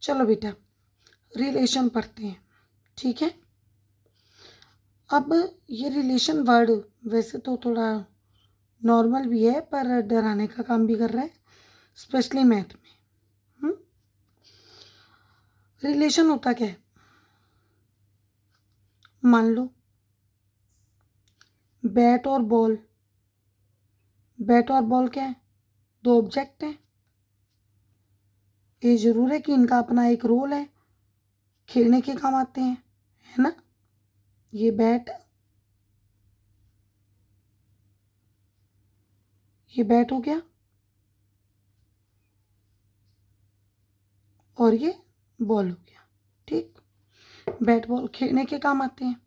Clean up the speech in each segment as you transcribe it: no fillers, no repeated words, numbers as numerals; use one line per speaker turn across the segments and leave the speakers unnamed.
चलो बेटा रिलेशन पढ़ते हैं, ठीक है। अब ये रिलेशन वर्ड वैसे तो थोड़ा नॉर्मल भी है पर डराने का काम भी कर रहा है, स्पेशली मैथ में। रिलेशन होता क्या है? मान लो बैट और बॉल, बैट और बॉल क्या है? दो ऑब्जेक्ट हैं। ये जरूर है कि इनका अपना एक रोल है, खेलने के काम आते हैं, है ना। ये बैट, ये बैट हो गया और ये बॉल हो गया, ठीक। बैट बॉल खेलने के काम आते हैं।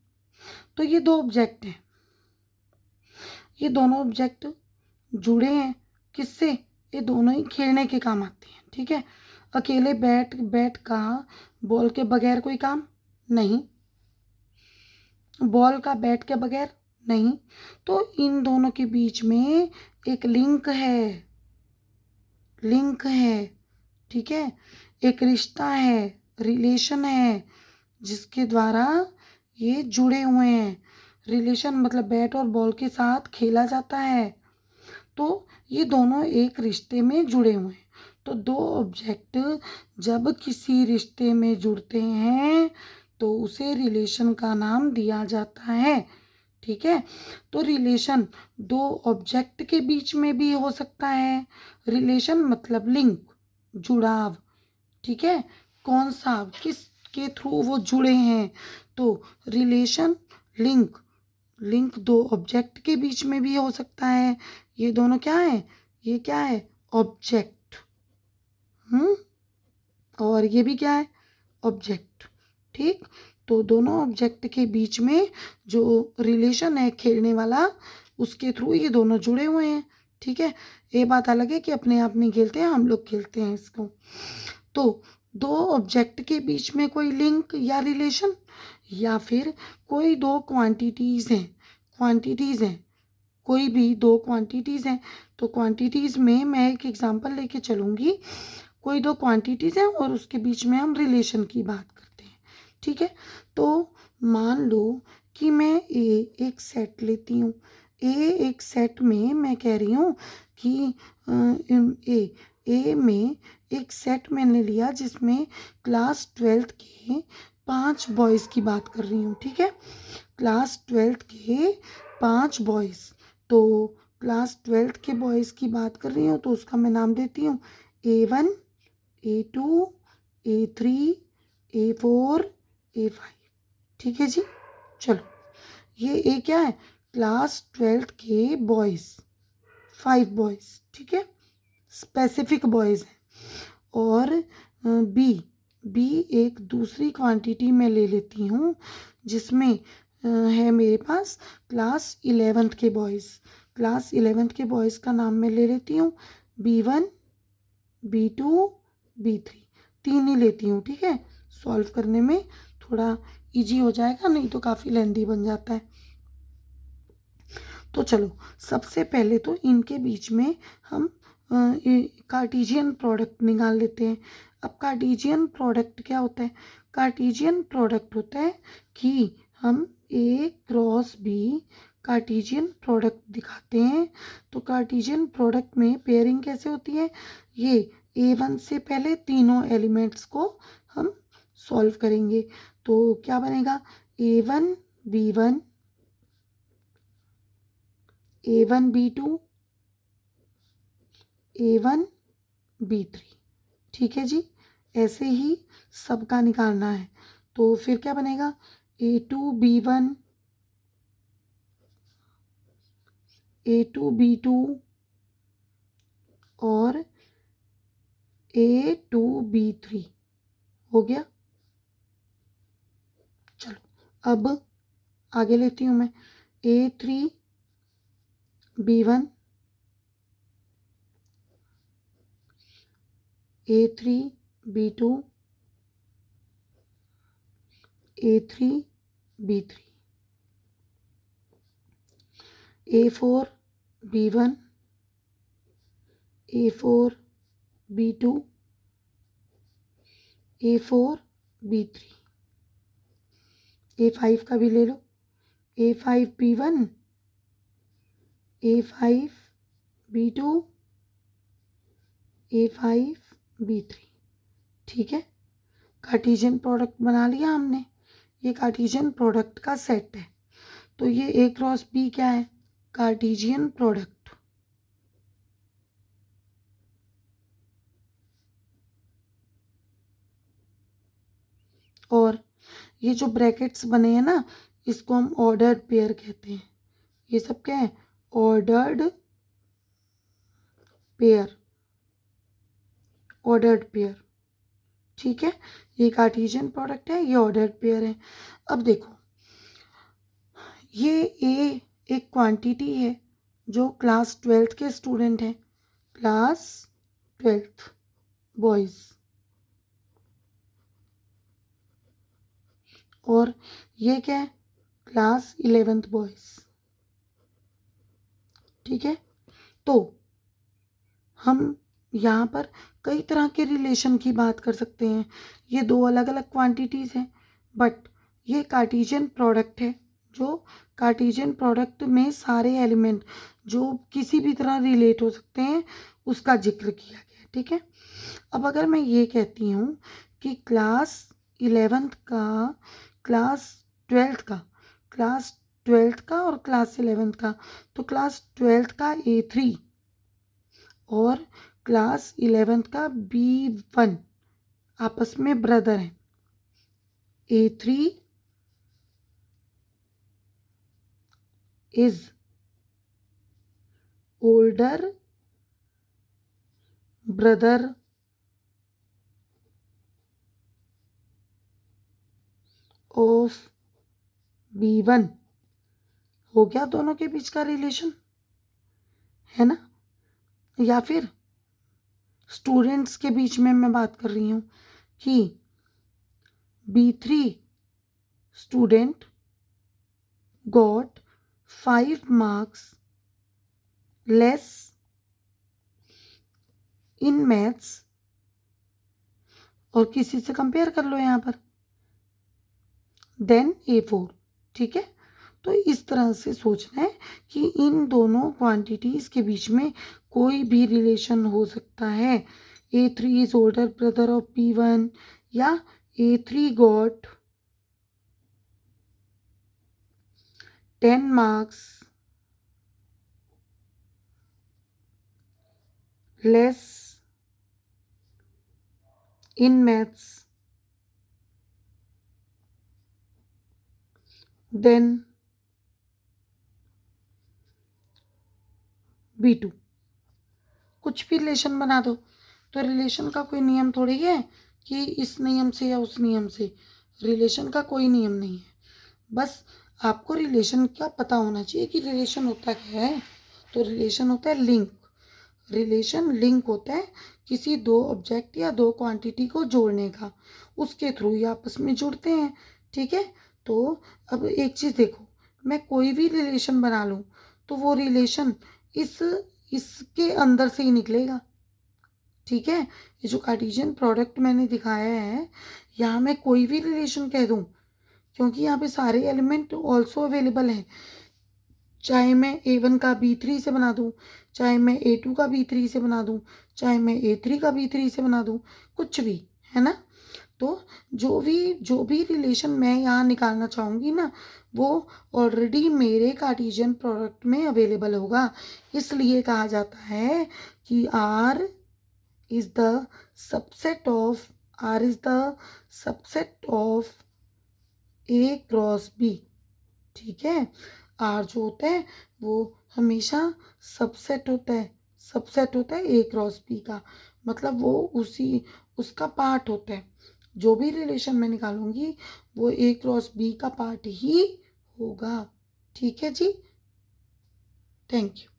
तो ये दो ऑब्जेक्ट हैं, ये दोनों ऑब्जेक्ट जुड़े हैं किससे? ये दोनों ही खेलने के काम आते हैं, ठीक है। अकेले बैट बैट का बॉल के बगैर कोई काम नहीं, बॉल का बैट के बगैर नहीं। तो इन दोनों के बीच में एक लिंक है, लिंक है, ठीक है। एक रिश्ता है, रिलेशन है, जिसके द्वारा ये जुड़े हुए हैं। रिलेशन मतलब बैट और बॉल के साथ खेला जाता है, तो ये दोनों एक रिश्ते में जुड़े हुए हैं। तो दो ऑब्जेक्ट जब किसी रिश्ते में जुड़ते हैं तो उसे रिलेशन का नाम दिया जाता है, ठीक है। तो रिलेशन दो ऑब्जेक्ट के बीच में भी हो सकता है। रिलेशन मतलब लिंक, जुड़ाव, ठीक है। कौन सा, किस के थ्रू वो जुड़े हैं? तो रिलेशन, लिंक, लिंक दो ऑब्जेक्ट के बीच में भी हो सकता है। ये दोनों क्या है? ये क्या है? ऑब्जेक्ट। और ये भी क्या है? ऑब्जेक्ट, ठीक। तो दोनों ऑब्जेक्ट के बीच में जो रिलेशन है खेलने वाला, उसके थ्रू ये दोनों जुड़े हुए हैं, ठीक है। ये बात अलग है कि अपने आप नहीं खेलते हैं, हम लोग खेलते हैं इसको। तो दो ऑब्जेक्ट के बीच में कोई लिंक या रिलेशन, या फिर कोई दो क्वांटिटीज़ हैं, क्वांटिटीज़ हैं, कोई भी दो क्वांटिटीज़ हैं। तो क्वांटिटीज़ में मैं एक एग्जांपल लेके चलूँगी। कोई दो क्वांटिटीज़ हैं और उसके बीच में हम रिलेशन की बात करते हैं, ठीक है। तो मान लो कि मैं एक सेट लेती हूँ। एक सेट में मैं कह रही हूँ कि ए में एक सेट मैंने लिया जिसमें क्लास 12th के 5 बॉयज़ की बात कर रही हूँ, ठीक है। क्लास 12th के 5 बॉयज़। तो क्लास 12th के बॉयज़ की बात कर रही हूँ तो उसका मैं नाम देती हूँ A1, A2, A3, A4, A5, ठीक है जी। चलो ये ए क्या है? क्लास 12th के बॉयज़, 5 बॉयज़, ठीक है, स्पेसिफिक बॉयज़ हैं। और बी, बी एक दूसरी क्वांटिटी में ले लेती हूँ जिसमें है मेरे पास क्लास 11th के बॉयज़। क्लास 11th के बॉयज़ का नाम मैं ले लेती हूँ B1, B2, B3, 3 ही लेती हूँ, ठीक है। सॉल्व करने में थोड़ा इजी हो जाएगा, नहीं तो काफ़ी लेंदी बन जाता है। तो चलो सबसे पहले तो इनके बीच में हम कार्टेशियन प्रोडक्ट निकाल लेते हैं। अब कार्टेशियन प्रोडक्ट क्या होता है? कार्टेशियन प्रोडक्ट होता है कि हम ए क्रॉस बी कार्टेशियन प्रोडक्ट दिखाते हैं। तो कार्टेशियन प्रोडक्ट में पेयरिंग कैसे होती है? ये A1 से पहले तीनों एलिमेंट्स को हम सॉल्व करेंगे। तो क्या बनेगा? A1 B1, A1 B2, A1 B3, ठीक है जी। ऐसे ही सबका निकालना है। तो फिर क्या बनेगा? A2 B1, A2 B2 और A2 B3 हो गया। चलो अब आगे लेती हूँ मैं A3 B1, A3 B2, A3 B3, A4 B1, A4 B2, A4 B3, A5 का भी ले लो, A5 B1, A5 B2, A5 B3। ठीक है, कार्टेशियन प्रोडक्ट बना लिया हमने। ये कार्टेशियन प्रोडक्ट का सेट है, तो ये A क्रॉस B क्या है? Cartesian product. और ये जो ब्रैकेट्स बने हैं ना, इसको हम ऑर्डर्ड पेयर कहते हैं। ये सब क्या है? Ordered pair, ordered pair. ठीक है, ये कार्टेशियन प्रोडक्ट है, ये ऑर्डर्ड पेयर है। अब देखो, ये ए एक क्वांटिटी है जो क्लास 12th के स्टूडेंट हैं, क्लास 12th बॉयज़, और ये क्या है? Class 11th boys. ठीक है, तो हम यहाँ पर कई तरह के रिलेशन की बात कर सकते हैं। ये दो अलग अलग क्वांटिटीज़ हैं, बट ये कार्टेशियन प्रोडक्ट है, जो कार्टेशियन प्रोडक्ट में सारे एलिमेंट जो किसी भी तरह रिलेट हो सकते हैं उसका जिक्र किया गया है। ठीक है, अब अगर मैं ये कहती हूँ कि क्लास 11th का, क्लास 12th का, क्लास 12th का और क्लास 11th का, तो क्लास 12th का A3 और क्लास 11th का B1 आपस में ब्रदर हैं। A3 is older brother of B1। हो गया दोनों के बीच का रिलेशन, है ना? या फिर स्टूडेंट्स के बीच में मैं बात कर रही हूँ कि B3 student got 5 marks less in maths, और किसी से कंपेयर कर लो यहाँ पर, देन A4। ठीक है, तो इस तरह से सोचना है कि इन दोनों क्वांटिटीज़ के बीच में कोई भी रिलेशन हो सकता है। A3 is older brother of B1, या A3 got 10 marks less in maths than B2। कुछ भी रिलेशन बना दो, तो रिलेशन का कोई नियम थोड़ी है कि इस नियम से या उस नियम से। रिलेशन का कोई नियम नहीं है, बस आपको रिलेशन का पता होना चाहिए कि रिलेशन होता क्या है। तो रिलेशन होता है लिंक। रिलेशन लिंक होता है किसी दो ऑब्जेक्ट या दो क्वांटिटी को जोड़ने का, उसके थ्रू ही आपस में जुड़ते हैं। ठीक है, तो अब एक चीज़ देखो, मैं कोई भी रिलेशन बना लूँ तो वो रिलेशन इसके अंदर से ही निकलेगा। ठीक है, ये जो कार्टेशियन प्रोडक्ट मैंने दिखाया है, यहाँ मैं कोई भी रिलेशन कह दूँ, क्योंकि यहाँ पे सारे एलिमेंट ऑल्सो अवेलेबल हैं। चाहे मैं A1 का B3 से बना दूँ, चाहे मैं A2 का B3 से बना दूँ, चाहे मैं A3 का B3 से बना दूँ, कुछ भी, है ना? तो जो भी रिलेशन मैं यहाँ निकालना चाहूँगी ना, वो ऑलरेडी मेरे कार्टेशियन प्रोडक्ट में अवेलेबल होगा। इसलिए कहा जाता है कि R is the subset of A cross B। ठीक है, R जो होता है वो हमेशा सबसेट होता है A क्रॉस B का, मतलब वो उसका पार्ट होता है। जो भी रिलेशन मैं निकालूंगी वो A क्रॉस B का पार्ट ही होगा। ठीक है जी, थैंक यू।